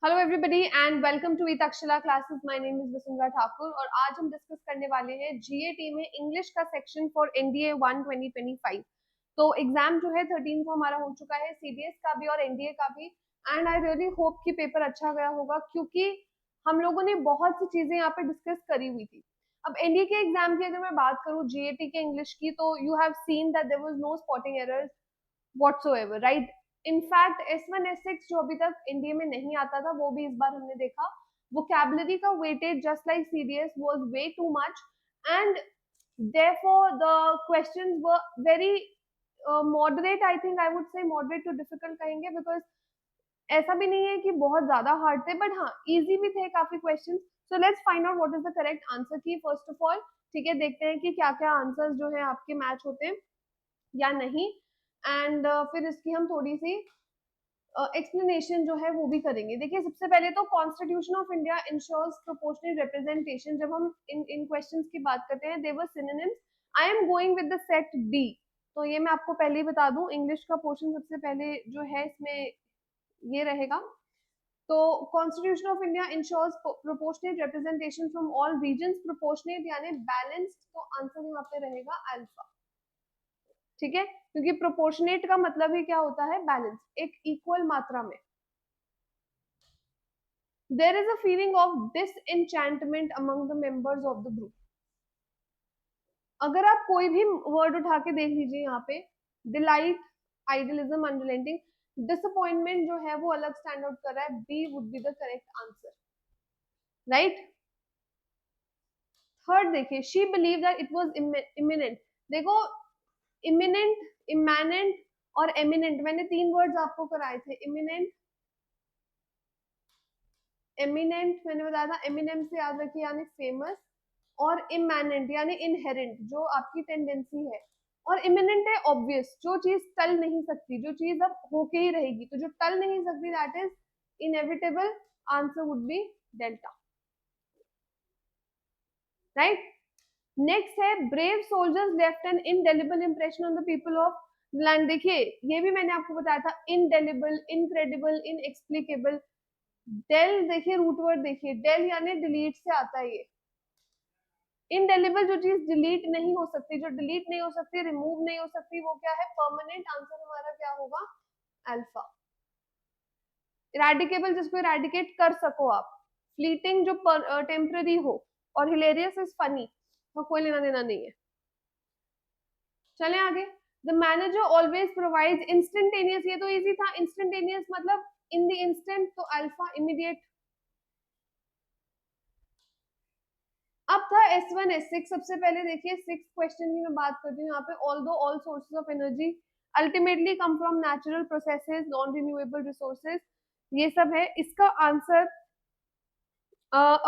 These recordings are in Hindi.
Hello everybody and welcome to Takshashila classes. My name is Vasundhara Thakur और आज हम डिस्कस करने वाले हैं जीएटी में इंग्लिश का सेक्शन फॉर एनडीए 1 2025। तो एग्जाम जो है 13 को हमारा हो चुका है, सीडीएस का भी और एनडीए का भी। एंड आई रियली होप कि पेपर अच्छा गया होगा क्योंकि हम लोगों ने बहुत सी चीजें यहाँ पे डिस्कस करी हुई थी। अब एनडीए के एग्जाम की अगर मैं बात करूँ जीएटी के इंग्लिश की, तो you have seen that there was no spotting errors whatsoever, right. In fact S1 S6 जो अभी तक एनडीए में नहीं आता था वो भी इस बार हमने देखा। वोकैबुलरी का weightage just like CDS was way too much and therefore the questions were very moderate. I think I would say moderate to difficult कहेंगे, because ऐसा भी नहीं है कि बहुत ज्यादा हार्ड थे, बट हाँ इजी भी थे काफी question. So let's find out what is the correct answer की फर्स्ट ऑफ ऑल। ठीक है, देखते हैं कि क्या क्या आंसर्स जो है आपके मैच होते हैं या नहीं। एंड फिर इसकी हम थोड़ी सी एक्सप्लेनेशन जो है वो भी करेंगे। देखिए, सबसे पहले तो constitution of India ensures proportional representation. जब हम इन क्वेश्चंस की बात करते हैं, they were synonyms. I am going with the set D, तो ये मैं आपको पहले ही बता दूं, इंग्लिश का पोर्शन सबसे पहले जो है इसमें ये रहेगा। तो constitution of India ensures proportionate representation from all regions. Proportionate यानी बैलेंस्ड, तो आंसर यहाँ पे रहेगा अल्फा। ठीक है, क्योंकि प्रोपोर्शनेट का मतलब ही क्या होता है, बैलेंस, एक इक्वल मात्रा में। There is a feeling of disenchantment among the members of the group. अगर आप कोई भी वर्ड उठा के देख लीजिए यहाँ पे, डिलाइट, आइडियलिज्म, अनरिलेंटिंग, डिसअपॉइंटमेंट जो है वो अलग स्टैंड आउट कर रहा है। B would be the correct answer, right. Third देखिए, she believe that it was imminent. देखो, इमिनेंट, इमैनेंट और एमिनेंट, मैंने तीन वर्ड्स आपको कराए थे। इमिनेंट, एमिनेंट मैंने बताया था, एमिनेंट से याद रखिए यानी फेमस, और इमैनेंट यानी इनहेरेंट, जो आपकी टेंडेंसी है। और इमिनेंट है ऑब्वियस, जो चीज टल नहीं सकती, जो चीज अब होके ही रहेगी। तो जो टल नहीं सकती, that is inevitable. Answer would be delta, right. Next है, brave soldiers left an indelible impression on the people of land. देखिए, ये भी मैंने आपको बताया था, इनडेलिबल, इनक्रेडिबल, इनएक्सप्लिकेबल। डेल देखिए, रूट वर्ड देखिए, डेल यानी डिलीट से आता है ये। इनडेलिबल जो चीज डिलीट नहीं हो सकती, जो डिलीट नहीं हो सकती, रिमूव नहीं हो सकती, वो क्या है, परमानेंट। आंसर हमारा क्या होगा, अल्फा। इरेडिकेबल, जिसको इरेडिकेट कर सको आप। फ्लीटिंग, जो टेम्पररी हो। और हिलेरियस इज फनी, तो कोई लेना देना नहीं है। चले आगे। The manager always provides instantaneous, ये तो इजी था। इंस्टेंटेनियस मतलब इन द इंस्टेंट, तो अल्फा इमीडिएट। अब था S1 S6। सबसे पहले देखिए, 6 क्वेश्चन की मैं बात करती हूँ यहाँ पे। Although all sources of energy ultimately come from natural processes, non renewable resources, ये सब है। इसका answer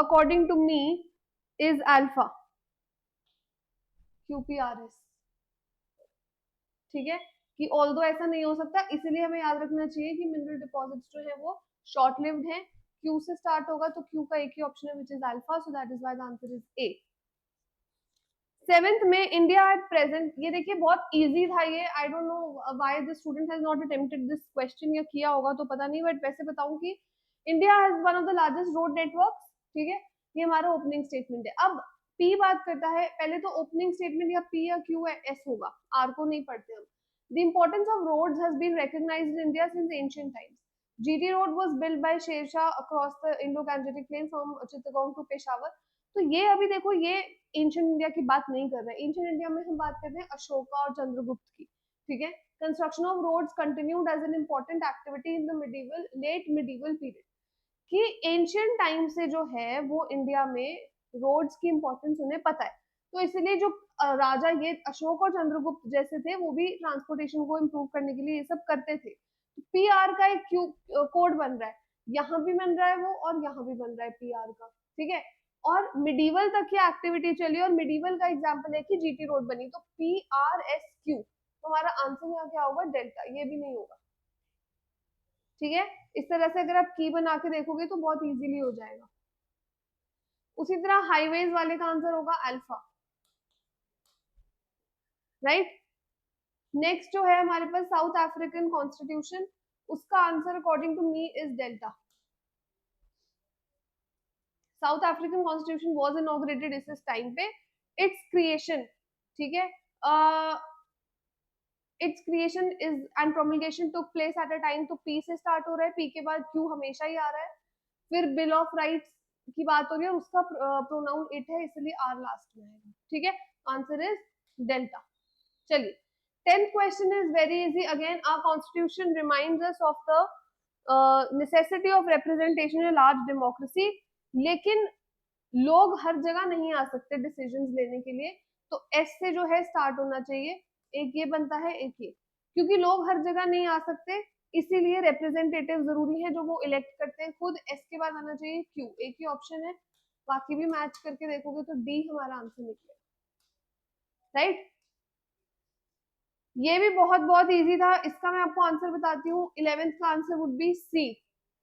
according to me is alpha, QPRS। ठीक है, कि ऑल्दो ऐसा नहीं हो सकता, इसीलिए हमें याद रखना चाहिए कि मिनरल डिपॉजिट्स जो है वो शॉर्ट लिव्ड है। क्यू से स्टार्ट होगा, तो क्यू का एक ही ऑप्शन है, which is alpha, so that is why the answer is a. Seventh में, इंडिया एट प्रेजेंट, ये देखिए बहुत इजी था ये। I don't know why the student has not attempted this question, या किया होगा तो पता नहीं, बट वैसे बताऊं कि India has one of the largest road networks. ठीक है, ये हमारा ओपनिंग स्टेटमेंट है। अब पी बात करता है, पहले तो ओपनिंग स्टेटमेंट या पी या क्यू है, एस होगा, आर को नहीं पढ़ते हम। The importance of roads has been recognised in India since ancient times. GT road was built by Sher Shah across the Indo Gangetic plain from Chittagong to Peshawar. तो ये अभी देखो, ये एंशिएंट इंडिया की बात नहीं कर रहे हैं। एंशिएंट इंडिया में हम बात करते हैं अशोका और चंद्रगुप्त की। ठीक है, construction of roads continued as an important activity in the medieval, late medieval period. कि एंशिएंट टाइम से जो है वो इंडिया में रोड्स की इंपॉर्टेंस उन्हें पता है। तो इसलिए जो राजा ये अशोक और चंद्रगुप्त जैसे थे, वो भी ट्रांसपोर्टेशन को इम्प्रूव करने के लिए ये सब करते थे। तो पीआर का एक क्यू कोड बन रहा है, यहाँ भी बन रहा है वो, और यहाँ भी बन रहा है पीआर का। ठीक है, और मिडिवल तक की एक्टिविटी चली, और मिडिवल का एग्जांपल है कि जीटी रोड बनी, तो PRSQ। तो हमारा आंसर यहाँ क्या होगा, डेल्टा, ये भी नहीं होगा। ठीक है, इस तरह से अगर आप की बना के देखोगे तो बहुत इजीली हो जाएगा। उसी तरह हाईवेज वाले का आंसर होगा अल्फा, राइट। नेक्स्ट जो है हमारे पास साउथ अफ्रीकन कॉन्स्टिट्यूशन, उसका answer according to me is delta. South African constitution was inaugurated इस टाइम पे. इट्स क्रिएशन, ठीक है, its creation is and promulgation took place at a time. तो पी से स्टार्ट हो रहा है, पी के बाद क्यू हमेशा ही आ रहा है. फिर बिल ऑफ राइट्स की बात हो रही है, उसका प्रोनाउन इट है, इसलिए आर लास्ट में आएगा. ठीक है, आंसर इज डेल्टा. चलिए, 10th question is very easy. Again our constitution reminds us of the necessity of representation in large democracy. लेकिन लोग हर जगह नहीं आ सकते डिसीजंस लेने के लिए, तो एस से जो है स्टार्ट होना चाहिए. एक ये बनता है, एक ये. क्योंकि लोग हर जगह नहीं आ सकते, इसीलिए रिप्रेजेंटेटिव जरूरी है जो वो इलेक्ट करते हैं. खुद एस के बाद आना चाहिए क्यू. एक ही ऑप्शन है, बाकी भी मैच करके देखोगे तो डी हमारा आंसर निकलेगा. राइट, ये भी बहुत बहुत इजी था. इसका मैं आपको आंसर बताती हूँ. 11th का आंसर वुड बी सी,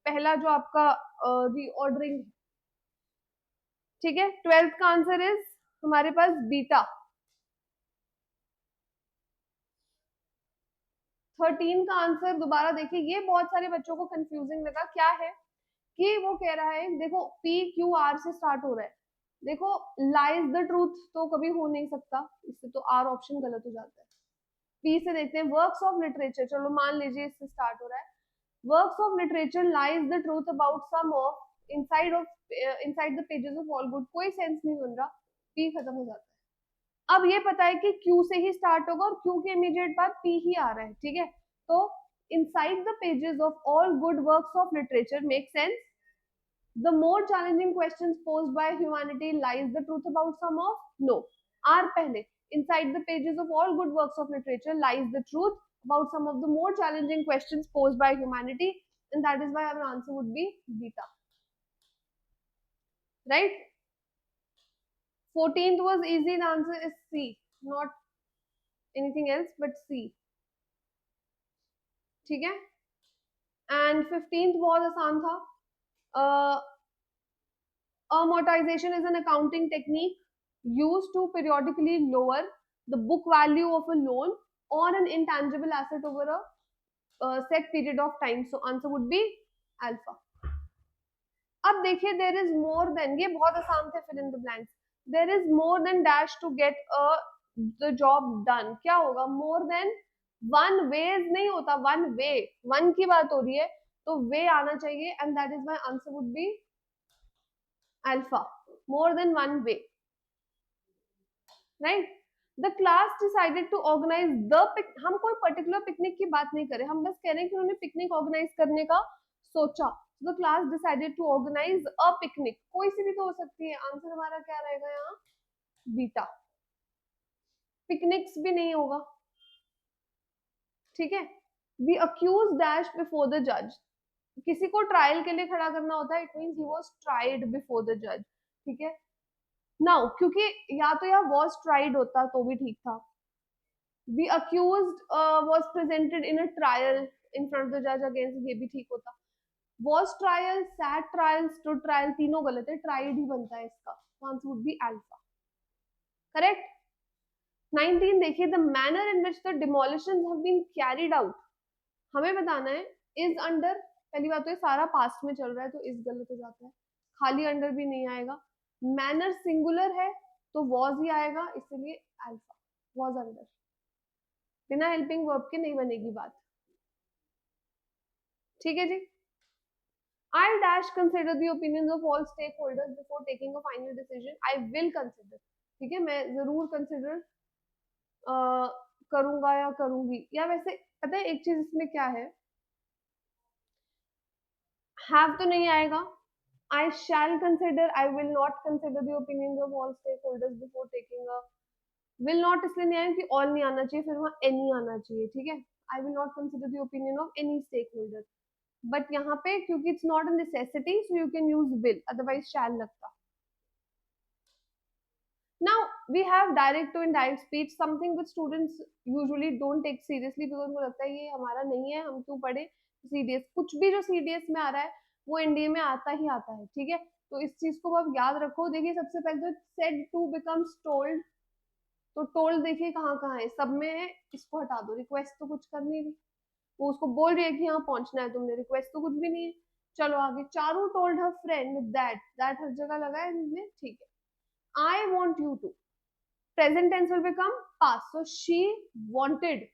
पहला जो आपका रीऑर्डरिंग. ठीक है, 12th का आंसर इज हमारे पास बीटा. 13 का आंसर दोबारा देखिए, ये बहुत सारे बच्चों को कंफ्यूजिंग लगा. क्या है कि वो कह रहा है, देखो पी क्यू आर से स्टार्ट हो रहा है. देखो लाइज द ट्रूथ तो कभी हो नहीं सकता, इससे तो आर ऑप्शन गलत हो जाता है. पी से देखते हैं, वर्क्स ऑफ लिटरेचर. चलो मान लीजिए इससे स्टार्ट हो रहा है. Works of literature lies the truth about some of inside the pages of all good. कोई सेंस नहीं बन रहा, पी खत्म हो जाता है. अब ये पता है कि Q से ही स्टार्ट होगा और Q के इमीडिएट बाद P ही आ रहा है. ठीक है, तो inside the pages of all good works of literature make sense. The more challenging questions posed by humanity lies the truth about some of. No, are पहले. Inside the pages of all good works of literature lies the truth about some of the more challenging questions posed by humanity, and that is why our answer would be beta. Right, 14th was easy, the answer is C, not anything else but C. ठीक है, एंड 15th बहुत आसान था. amortization is an accounting technique used to periodically lower the book value of a loan or an intangible asset over a set period of time. So answer would be alpha. अब देखिए, देर इज मोर देन, ये बहुत आसान थे fill in the blanks. There is more than dash to get the job done. क्या होगा? मोर देन वन वेज नहीं होता, वन वे. वन की बात हो रही है तो वे आना चाहिए, and that is my answer would be alpha. More than one way. Right, the class decided to organize the pick. हम कोई पर्टिकुलर पिकनिक की बात नहीं कर रहे, हम बस कह रहे हैं कि उन्होंने पिकनिक ऑर्गेनाइज करने का सोचा. The class decided to organize a picnic. कोई सी भी तो हो सकती है. आंसर हमारा क्या रहेगा यहाँ? बीटा. पिकनिक्स भी नहीं होगा. ठीक है, the accused dash before the जज. किसी को ट्रायल के लिए खड़ा करना होता है, it means he was tried before the जज. ठीक है, नाउ क्योंकि या तो यहाँ वाज ट्राइड होता तो भी ठीक था. The accused was presented in a trial in front of the जज अगेंस्ट, ये भी ठीक होता. was trial, sat trial, stood trial, तीनों गलत है. ट्राइड ही बनता है इसका. Answer would be alpha. Correct. 19 देखिए, the manner in which the demolitions have been carried out. हमें बताना है इज अंडर. पहली बात तो ये सारा पास्ट में चल रहा है तो इज गलत हो जाता है, खाली अंडर भी नहीं आएगा. मैनर सिंगुलर है तो वॉज ही आएगा, इसलिए अल्फा. वॉज अंडर, बिना हेल्पिंग वर्ब के नहीं बनेगी बात. ठीक है जी. I dash consider the opinions of all stakeholders before taking a final decision. I will consider. ठीक है, मैं जरूर कंसिडर करूंगा या करूंगी. या वैसे पता है एक चीज इसमें क्या है, हैव तो नहीं आएगा. I shall consider, I will not consider the opinions of all stakeholders before taking a. will not इसलिए नहीं आएगा कि all नहीं आना चाहिए, फिर वहां any आना चाहिए. ठीक है, I will not consider the opinion of any stakeholder. But यहाँ पे क्योंकि it's not a necessity so you can use will, otherwise shall लगता. Now we have direct to indirect speech, something which students usually don't take seriously because मुझे लगता है ये हमारा नहीं है, हम क्यों पढ़े. सीडीएस, कुछ भी जो सीडीएस में आ रहा है वो एनडीए में आता ही आता है. ठीक है, तो इस चीज को आप याद रखो. देखिए सबसे पहले तो सेड टू बिकम्स टोल्ड. तो टोल्ड देखिए कहाँ कहाँ है, सब में है. इसको हटा दो. रिक्वेस्ट तो कुछ कर नहीं रही, वो उसको बोल रही है कि यहाँ पहुंचना है तुमने, रिक्वेस्ट तो कुछ भी नहीं है. चलो आगे, Charu told her friend that her जगह लगा है इसमें, ठीक है। I want you to, present tense will become past, so she wanted,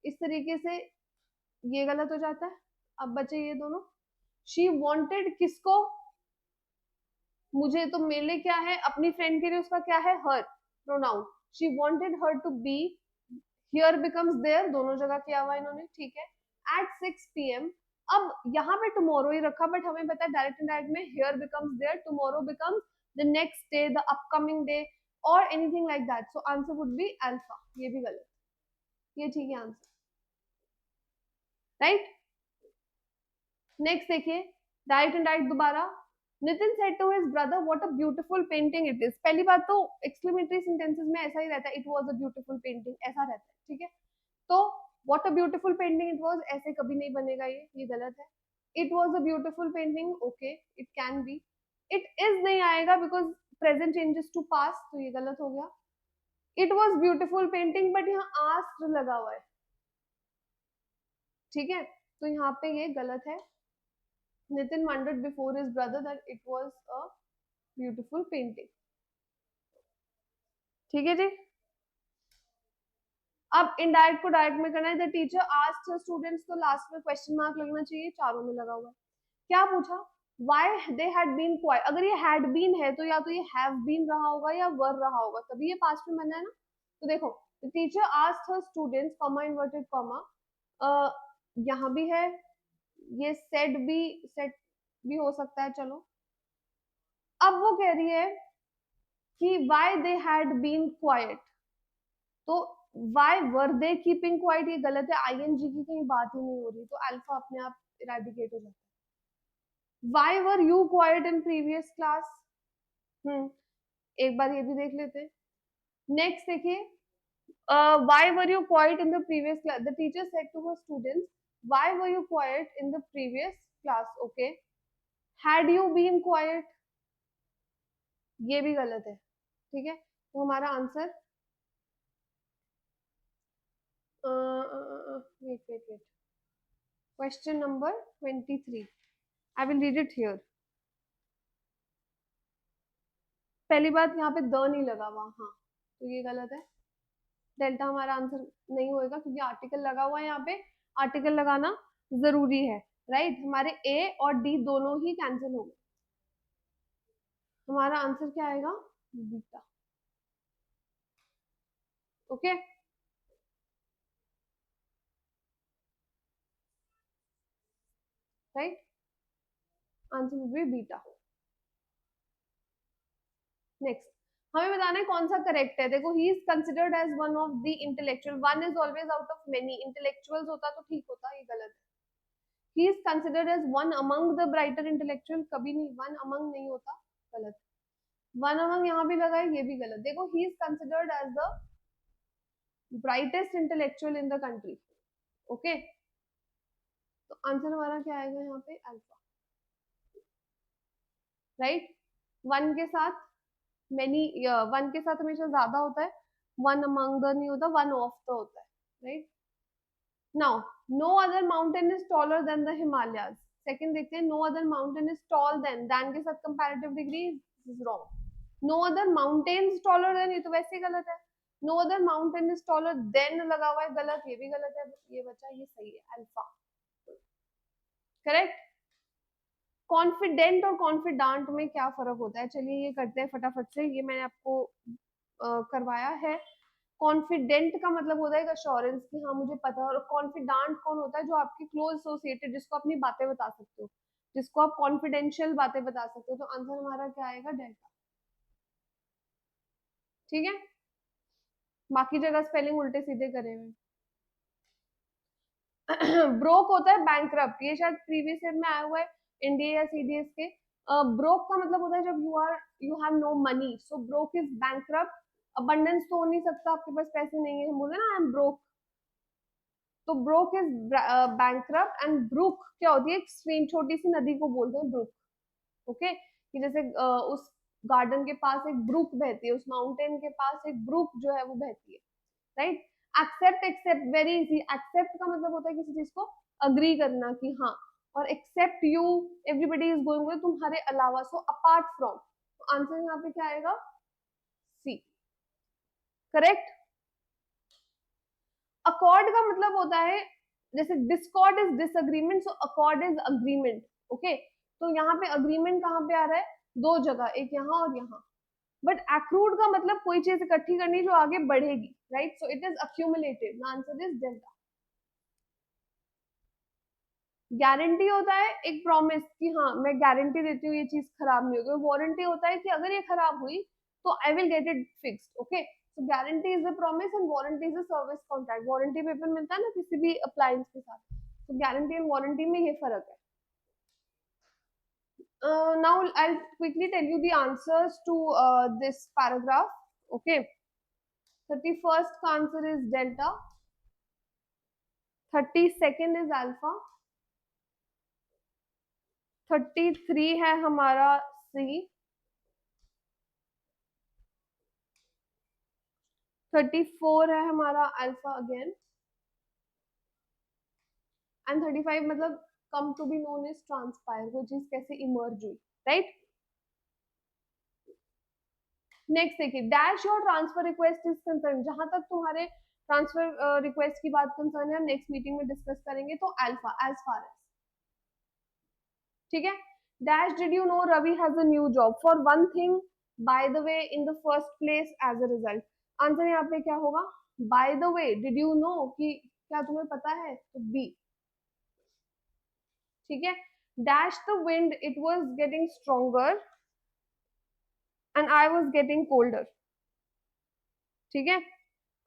इस तरीके से ये गलत हो जाता है। अब बचे ये दोनों, शी वॉन्टेड किसको, मुझे, तो मेरे लिए क्या है, अपनी फ्रेंड के लिए उसका क्या है, her pronoun, she wanted her to be, here becomes there, दोनों जगह किया हुआ इन्होंने, ठीक है। एट 6 PM, अब यहाँ पे टुमारो ही रखा, बट हमें पता है डायरेक्ट इनडायरेक्ट में here becomes there, tomorrow becomes the next day, the upcoming day, और anything like that, so answer would be alpha, ये भी गलत, ये ठीक है आंसर, राइट। नेक्स्ट देखिए, डायरेक्ट इनडायरेक्ट दोबारा, Nitin said to his brother what a beautiful painting it is, पहली बात तो एक्सक्लेमेटरी सेंटेंसेस में ऐसा ही रहता है, it was a beautiful painting, ऐसा रहता है, ठीक है। तो what a beautiful painting it was, ऐसे कभी नहीं बनेगा, ये गलत है। It was a beautiful painting, okay, it can be, it is नहीं आएगा because present changes to past, तो ये गलत हो गया। It was beautiful painting, but यहाँ आस्क्ड लगा हुआ है, ठीक है, तो यहाँ पे ये गलत है। Nitin wondered before his brother that it was a beautiful painting, ठीक है जी। अब इनडायरेक्ट को डायरेक्ट में करना है, द टीचर आस्क्ड स्टूडेंट्स, तो लास्ट में क्वेश्चन मार्क लगना चाहिए, चारों में लगा हुआ है। क्या पूछा, why they had been quiet, अगर ये हैड बीन है तो या तो ये हैव बीन रहा होगा या वर रहा होगा, तभी ये पास्ट में बना है ना। तो देखो, the teacher asked her students, comma inverted comma, यहाँ भी है, ये सेड भी, सेट भी हो सकता है, चलो। अब वो कह रही है कि why they had been quiet, तो why were they keeping quiet, ये गलत है, आईएनजी की कहीं बात ही नहीं हो रही, तो अल्फा अपने आप इरेडिकेट हो जाता है। Why were you quiet in previous class, एक बार ये भी देख लेते हैं। नेक्स्ट देखिए, why were you quiet in the previous class, the teacher said to her students why were you quiet in the previous class, okay. Had you been quiet, ये भी गलत है, ठीक है, तो हमारा answer, wait. Question number 23. I will read it here. पहली बात, यहाँ पे द नहीं लगा हुआ, हाँ, तो ये गलत है। डेल्टा हमारा आंसर नहीं होएगा क्योंकि आर्टिकल लगा हुआ है, यहाँ पे आर्टिकल लगाना जरूरी है, राइट। हमारे ए और डी दोनों ही कैंसिल हो गए, हमारा आंसर क्या आएगा, beta, okay. Right, answer would be beta. Next, हमें बताना है कौन सा करेक्ट है। देखो, he is considered as one of the intellectual, one is always out of many, intellectuals होता तो ठीक होता, ये गलत है। He is considered as one among the brighter intellectual, कभी नहीं, वन अमंग नहीं होता, गलत। वन अमंग यहाँ भी लगा है, ये भी गलत। देखो, he is considered as the brightest intellectual in the country, okay, तो आंसर हमारा क्या आएगा यहाँ पे, अल्फा, राइट। वन के साथ मेनी, वन के साथ हमेशा ज्यादा होता है, वन अमंग द नहीं होता, वन ऑफ द होता है, right. Now, no other mountain is taller than the Himalayas, second देखते हैं, no other mountain is tall than के साथ comparative degree is wrong. No other mountains taller than, ये तो वैसे ही गलत है। No other mountain is taller than लगा हुआ है, गलत, ये भी गलत है, ये बचा, ये सही है, अल्फा, करेक्ट। कॉन्फिडेंट और कॉन्फिडांट में क्या फर्क होता है, चलिए ये करते हैं फटाफट से, ये मैंने आपको करवाया है। कॉन्फिडेंट का मतलब होता है अश्योरेंस की, हाँ मुझे पता है, और कॉन्फिडांट कौन होता है, जो आपकी क्लोज एसोसिएटेड, जिसको अपनी बातें बता सकते हो, जिसको आप कॉन्फिडेंशियल बातें बता सकते हो, तो आंसर हमारा क्या आएगा, डेल्टा, ठीक है। बाकी जगह स्पेलिंग उल्टे सीधे करे हुए। ब्रोक होता है बैंकरप्ट, ये शायद प्रीवियस ईयर में आया हुआ है एनडीए या सीडीएस के। ब्रोक का मतलब होता है जब you have no money, so broke is bankrupt. Abundance तो हो नहीं सकता, आपके पास पैसे नहीं है, हम बोले ना आई एम ब्रोक, तो broke is bankrupt. And brook क्या होती है, एक स्ट्रीम, छोटी सी नदी को बोलते हैं ब्रुक, ओके, कि जैसे उस गार्डन के पास एक ब्रुक बहती है, उस माउंटेन के पास एक ब्रुक जो है वो बहती है, right. Except, except very easy, except का मतलब होता है किसी चीज को अग्री करना कि हाँ और except you, everybody is going with, तुम्हारे अलावा, सो अपार्ट फ्रॉम, तो आंसर यहाँ पे क्या आएगा? सी, करेक्ट। अकॉर्ड का मतलब होता है, जैसे Discord is disagreement, so accord is agreement, okay. तो यहाँ पे अग्रीमेंट कहाँ पे आ रहा है? दो जगह, एक यहाँ और यहाँ। बट एक्रूड का मतलब कोई चीज इकट्ठी करनी जो आगे बढ़ेगी, right? So it is accumulated, the answer is delta. Guarantee होता है एक प्रॉमिस कि हाँ मैं गारंटी देती हूँ ये चीज खराब नहीं होगी। वारंटी होता है कि अगर ये खराब हुई तो I will get it fixed, okay. So guarantee is a promise and warranty is a service contract. Warranty paper मिलता है ना किसी भी अप्लायंस के साथ, तो गारंटी एंड वारंटी में ये फर्क है। Now I'll quickly tell you the answers to this paragraph, okay. 31st का answer is delta, 32nd is alpha, 33 है हमारा C, 34 है हमारा अल्फा अगेन, एंड 35 मतलब come to be known is transpire, वो चीज कैसे इमर्ज हुई, राइट। नेक्स्ट देखिए, dash your transfer request is concern, जहां तक तुम्हारे ट्रांसफर रिक्वेस्ट की बात कंसर्न है, हम नेक्स्ट मीटिंग में डिस्कस करेंगे, तो अल्फा एज फार एज, ठीक है। Dash did you know Ravi has a new job, for one thing, by the way, in the first place, as a result. Answer यहाँ पे क्या होगा? By the way, did you know कि क्या तुम्हें पता है, तो बी, ठीक है। Dash the wind, it was getting stronger and I was getting colder, ठीक है।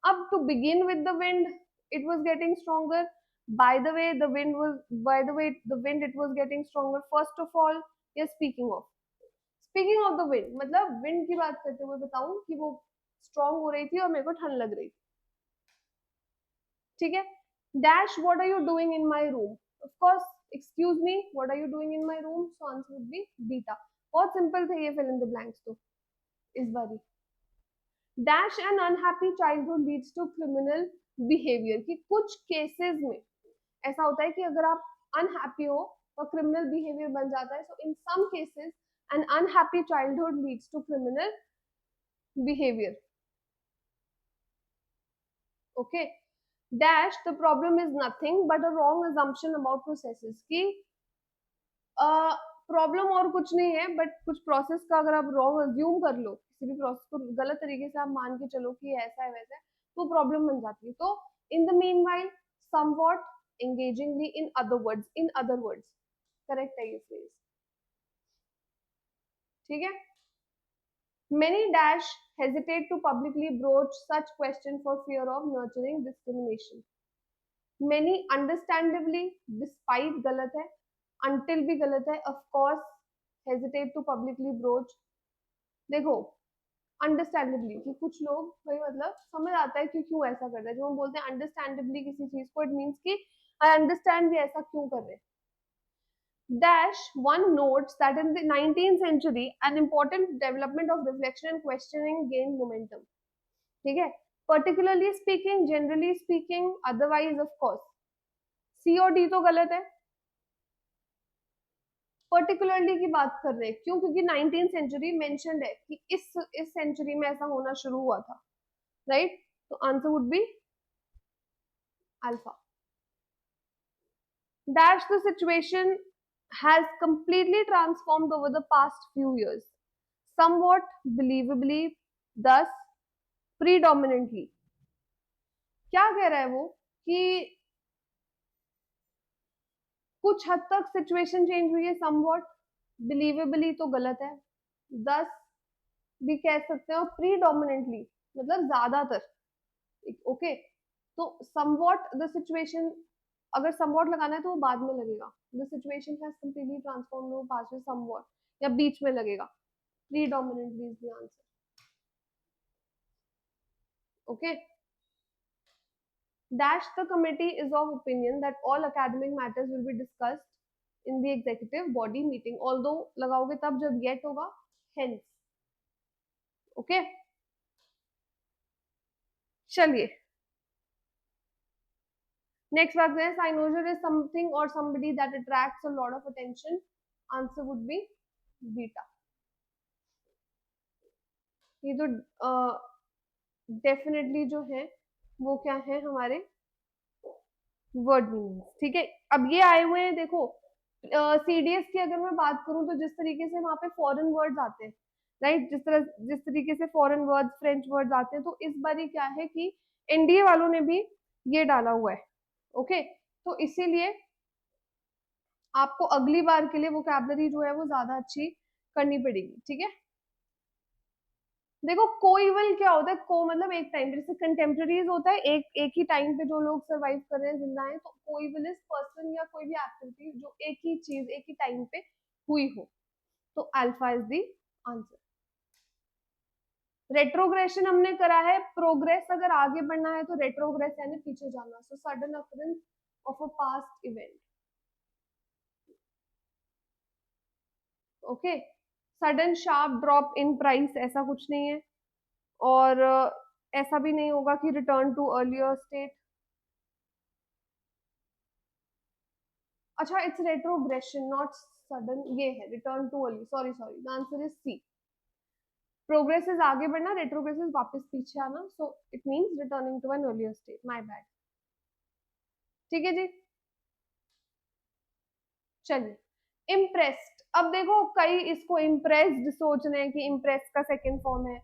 अब to begin with the wind, it was getting stronger, bye the way the wind was, bye the way the wind, it was getting stronger, first of all, या स्पीकिंग ऑफ द विंड, मतलब विंड की बात करते हुए बताऊं कि वो स्ट्रॉन्ग हो रही थी और मेरे को ठंड लग रही थी, ठीक है। Dash what are you doing in my room, of course excuse me, what are you doing in my room, so answer would be beta. बहुत सिंपल थे ये फिल इन द ब्लैंक्स तो इस बारी। Dash an unhappy childhood leads to criminal behaviour, कि कुछ केसेस में ऐसा होता है कि अगर आप अनहैप्पी हो तो क्रिमिनल बिहेवियर बन जाता है, so in some cases an unhappy childhood leads to criminal behaviour, okay. Dash the problem is nothing but a wrong assumption about processes, की प्रॉब्लम और कुछ नहीं है बट कुछ प्रोसेस का अगर आप रॉन्ग अज्यूम कर लो, किसी भी प्रोसेस को गलत तरीके से आप मान के चलो कि ऐसा है वैसा है, तो प्रॉब्लम बन जाती है। तो in the meanwhile, somewhat, engagingly, in other words, correct है ये फ्रेज, ठीक है। Many dash hesitate to publicly broach such question for fear of nurturing discrimination. Many understandably, despite गलत है, until भी गलत है, of course hesitate to publicly broach। देखो अंडरस्टैंडेबली, कि कुछ लोग भाई मतलब समझ आता है कि क्यों ऐसा कर रहे हैं, जब हम बोलते हैं अंडरस्टैंडेबली किसी चीज को, इट मीन्स कि आई अंडरस्टैंड भी ऐसा क्यों कर रहे हैं। Dash one notes that in the 19th century an important development of reflection and questioning gained momentum, ठीक है। Particularly speaking, generally speaking, otherwise of course, C और डी तो गलत है। पर्टिकुलरली की बात कर रहे हैं क्यों? क्योंकि 19th सेंचुरी मेंशन्ड है कि इस सेंचुरी में ऐसा होना शुरू हुआ था, राइट। तो answer would be alpha. Dash the situation has completely transformed over the past few years, somewhat believably, thus predominantly। क्या कह रहा है वो कि कुछ हद तक सिचुएशन चेंज हुई है, समवॉट, बिलीवेबली तो गलत है, दस भी कह सकते हो, प्रीडोमिनेंटली मतलब ज्यादातर, ओके। तो समवॉट द सिचुएशन, अगर समवॉट लगाना है तो वो बाद में लगेगा, the situation has completely transformed, वो पास में समवॉट या बीच में लगेगा, predominantly is the answer, okay. Dash the committee is of opinion that all academic matters will be discussed in the executive body meeting, although लगाओगे तब जब yet होगा, hence, okay। चलिए Next बात है, cynosure is something or somebody that attracts a lot of attention. Answer would be beta. ये तो डेफिनेटली जो है वो क्या है हमारे वर्ड मीनिंग, ठीक है। अब ये आए हुए हैं, देखो सीडीएस की अगर मैं बात करूं तो जिस तरीके से वहां पे फॉरेन वर्ड्स आते हैं, राइट, जिस तरीके से फॉरेन वर्ड्स, फ्रेंच वर्ड्स आते हैं, तो इस बार क्या है कि एनडीए वालों ने भी ये डाला हुआ है, ओके। तो इसीलिए आपको अगली बार के लिए वोकैबलरी जो है वो ज्यादा अच्छी करनी पड़ेगी, ठीक है। देखो कोइवल क्या होता है, को मतलब एक टाइम, जैसे कंटेम्प्रेरीज होता है, एक ही टाइम पे जो लोग सरवाइव कर रहे हैं, जिंदा हैं, तो कोइवल इज पर्सन या कोई भी एक्टिविटी जो एक ही चीज एक ही टाइम पे हुई हो, तो alpha is the answer. Retrogression हमने करा है, प्रोग्रेस अगर आगे बढ़ना है तो रेट्रोग्रेस यानी पीछे जाना, so sudden occurrence of a past event, okay. Sudden sharp drop in price ऐसा कुछ नहीं है, और ऐसा भी नहीं होगा कि रिटर्न टू अर्लियर स्टेट। अच्छा, इट्स रेट्रोग्रेशन नॉट सडन, ये है return to early, sorry sorry, the answer is C. Progress is आगे बढ़ना, रेट्रोग्रेस इज वापस पीछे आना, so it means returning to an earlier state, my bad. ठीक है जी, चलिए। इम्प्रेस्ड, अब देखो कई इसको इम्प्रेस्ड सोच रहे हैं कि इम्प्रेस का सेकंड फॉर्म है,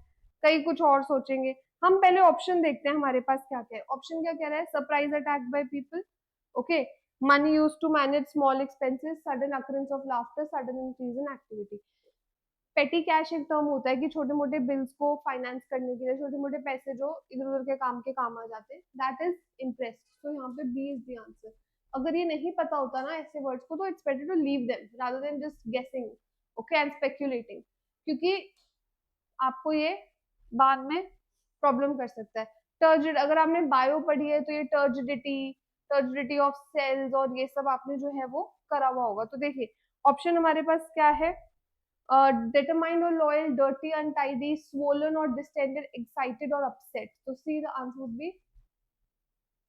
कई कुछ और सोचेंगे। हम पहले ऑप्शन देखते हैं हमारे पास क्या क्या है। ऑप्शन क्या कह रहा है, surprise attack by people, okay, money use to manage small expenses, sudden occurrence of laughter, sudden increase in activity. Petty cash एक टर्म होता है कि छोटे मोटे बिल्स को फाइनेंस करने के लिए छोटे मोटे पैसे जो इधर उधर के काम आ जाते हैं, दैट इज इंटरेस्ट। तो यहाँ पे बी इज द आंसर। अगर ये नहीं पता होता ना ऐसे वर्ड्स को, तो it's better to leave them rather than just guessing, okay, and speculating, क्योंकि आपको ये बाद में प्रॉब्लम कर सकता है। टर्जिड, अगर आपने बायो पढ़ी है तो ये टर्जिडिटी, टर्जिडिटी ऑफ सेल्स और ये सब आपने जो है वो करा हुआ होगा। तो देखिए ऑप्शन हमारे पास क्या है, determined or loyal, dirty, untidy, swollen or distended, excited or upset. तो C the answer would be,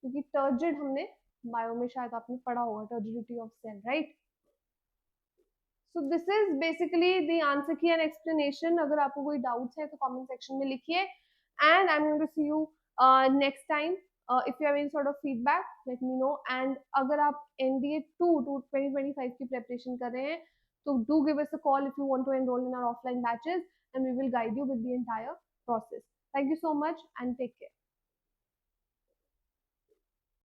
क्योंकि टर्जिड हमने बायो में शायद आपने पढ़ा होगा, turgidity of cell, right. So this is basically the answer की एन एक्सप्लेनेशन। अगर आपको कोई डाउट्स है तो कमेंट सेक्शन में लिखिए, and I am going to see you next time. If you have any sort of feedback let me know, and अगर आप एनडीए 2025 की प्रिपरेशन कर रहे हैं तो do give us a call if you want to enroll in our offline batches, and we will guide you with the entire process. Thank you so much and take care.